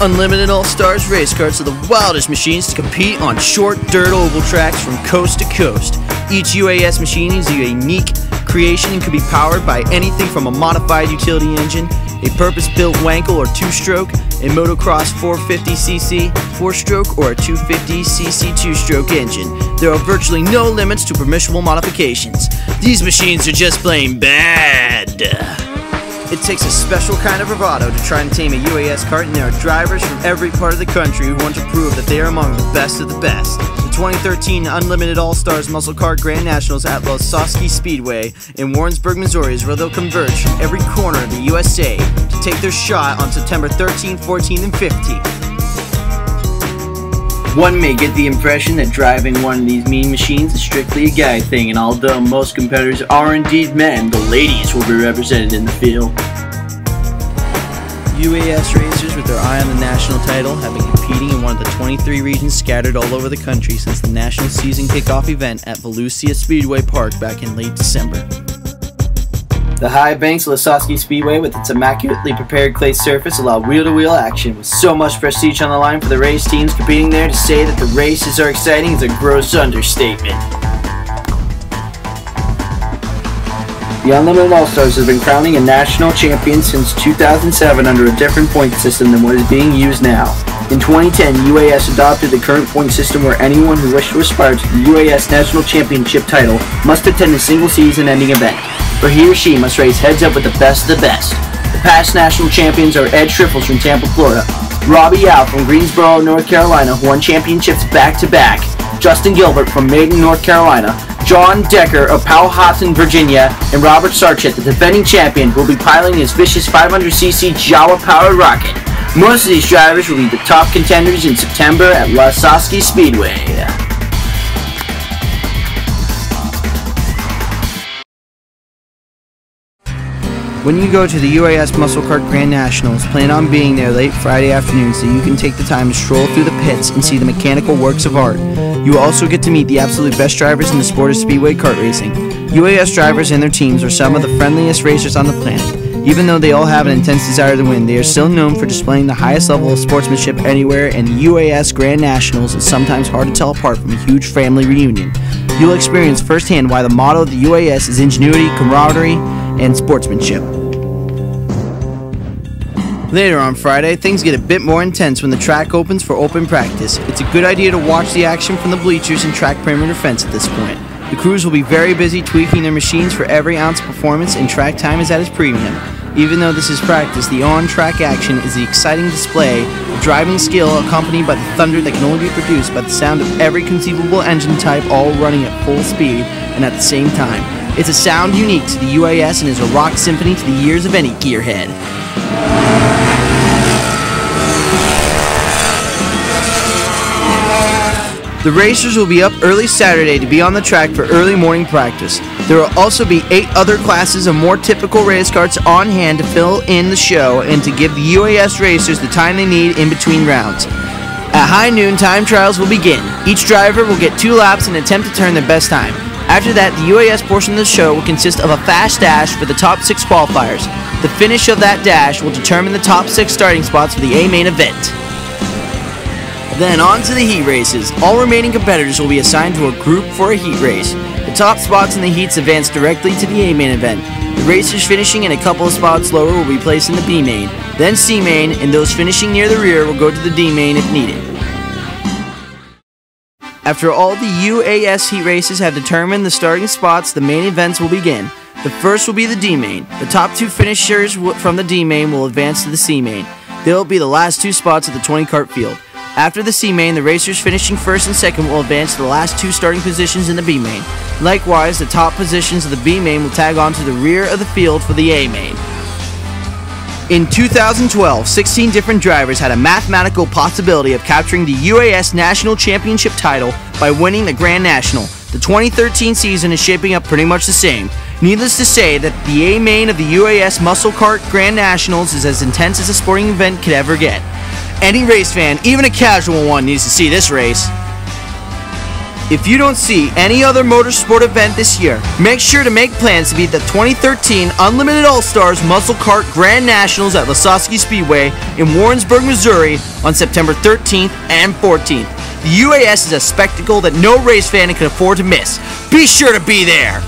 Unlimited All-Stars race karts are the wildest machines to compete on short dirt oval tracks from coast to coast. Each UAS machine is a unique creation and can be powered by anything from a modified utility engine, a purpose-built Wankel or two-stroke, a motocross 450cc 4-stroke, or a 250cc 2-stroke engine. There are virtually no limits to permissible modifications. These machines are just plain bad. It takes a special kind of bravado to try and tame a UAS kart, and there are drivers from every part of the country who want to prove that they are among the best of the best. The 2013 Unlimited All-Stars Muscle Kart Grand Nationals at Lasoski Speedway in Warrensburg, Missouri is where they'll converge from every corner of the USA to take their shot on September 13th, 14th, and 15th. One may get the impression that driving one of these mean machines is strictly a guy thing, and although most competitors are indeed men, the ladies will be represented in the field. UAS racers with their eye on the national title have been competing in one of the 23 regions scattered all over the country since the national season kickoff event at Lasoski Speedway Park back in late December. The high banks of Lasoski Speedway with its immaculately prepared clay surface allow wheel-to-wheel action. With so much prestige on the line for the race teams competing there, to say that the races are exciting is a gross understatement. The Unlimited All-Stars has been crowning a national champion since 2007 under a different point system than what is being used now. In 2010, UAS adopted the current point system where anyone who wished to aspire to the UAS National Championship title must attend a single season-ending event, where he or she must race heads-up with the best of the best. The past national champions are Ed Schriffels from Tampa, Florida, Robbie Yao from Greensboro, North Carolina, who won championships back-to-back, Justin Gilbert from Maiden, North Carolina, John Decker of Powhatan, Virginia, and Robert Sarchett, the defending champion, who will be piloting his vicious 500cc Jawa-powered rocket. Most of these drivers will be the top contenders in September at Lasoski Speedway. When you go to the UAS Muscle Kart Grand Nationals, plan on being there late Friday afternoon so you can take the time to stroll through the pits and see the mechanical works of art. You will also get to meet the absolute best drivers in the sport of speedway kart racing. UAS drivers and their teams are some of the friendliest racers on the planet. Even though they all have an intense desire to win, they are still known for displaying the highest level of sportsmanship anywhere, and the UAS Grand Nationals is sometimes hard to tell apart from a huge family reunion. You'll experience firsthand why the motto of the UAS is ingenuity, camaraderie, and sportsmanship. Later on Friday, things get a bit more intense when the track opens for open practice. It's a good idea to watch the action from the bleachers and track perimeter fence at this point. The crews will be very busy tweaking their machines for every ounce of performance, and track time is at its premium. Even though this is practice, the on-track action is the exciting display of driving skill accompanied by the thunder that can only be produced by the sound of every conceivable engine type all running at full speed and at the same time. It's a sound unique to the UAS and is a rock symphony to the ears of any gearhead. The racers will be up early Saturday to be on the track for early morning practice. There will also be 8 other classes of more typical race karts on hand to fill in the show and to give the UAS racers the time they need in between rounds. At high noon, time trials will begin. Each driver will get 2 laps and attempt to turn their best time. After that, the UAS portion of the show will consist of a fast dash for the top 6 qualifiers. The finish of that dash will determine the top 6 starting spots for the A main event. Then on to the heat races. All remaining competitors will be assigned to a group for a heat race. The top spots in the heats advance directly to the A main event. The racers finishing in a couple of spots lower will be placed in the B main, then C main, and those finishing near the rear will go to the D main if needed. After all the UAS heat races have determined the starting spots, the main events will begin. The first will be the D main. The top 2 finishers from the D main will advance to the C main. They will be the last 2 spots of the 20 kart field. After the C main, the racers finishing first and second will advance to the last 2 starting positions in the B main. Likewise, the top positions of the B main will tag on to the rear of the field for the A main. In 2012, 16 different drivers had a mathematical possibility of capturing the UAS National Championship title by winning the Grand National. The 2013 season is shaping up pretty much the same. Needless to say that the A main of the UAS Muscle Kart Grand Nationals is as intense as a sporting event could ever get. Any race fan, even a casual one, needs to see this race. If you don't see any other motorsport event this year, make sure to make plans to be at the 2013 Unlimited All-Stars Muscle Kart Grand Nationals at Lasoski Speedway in Warrensburg, Missouri on September 13th and 14th. The UAS is a spectacle that no race fan can afford to miss. Be sure to be there!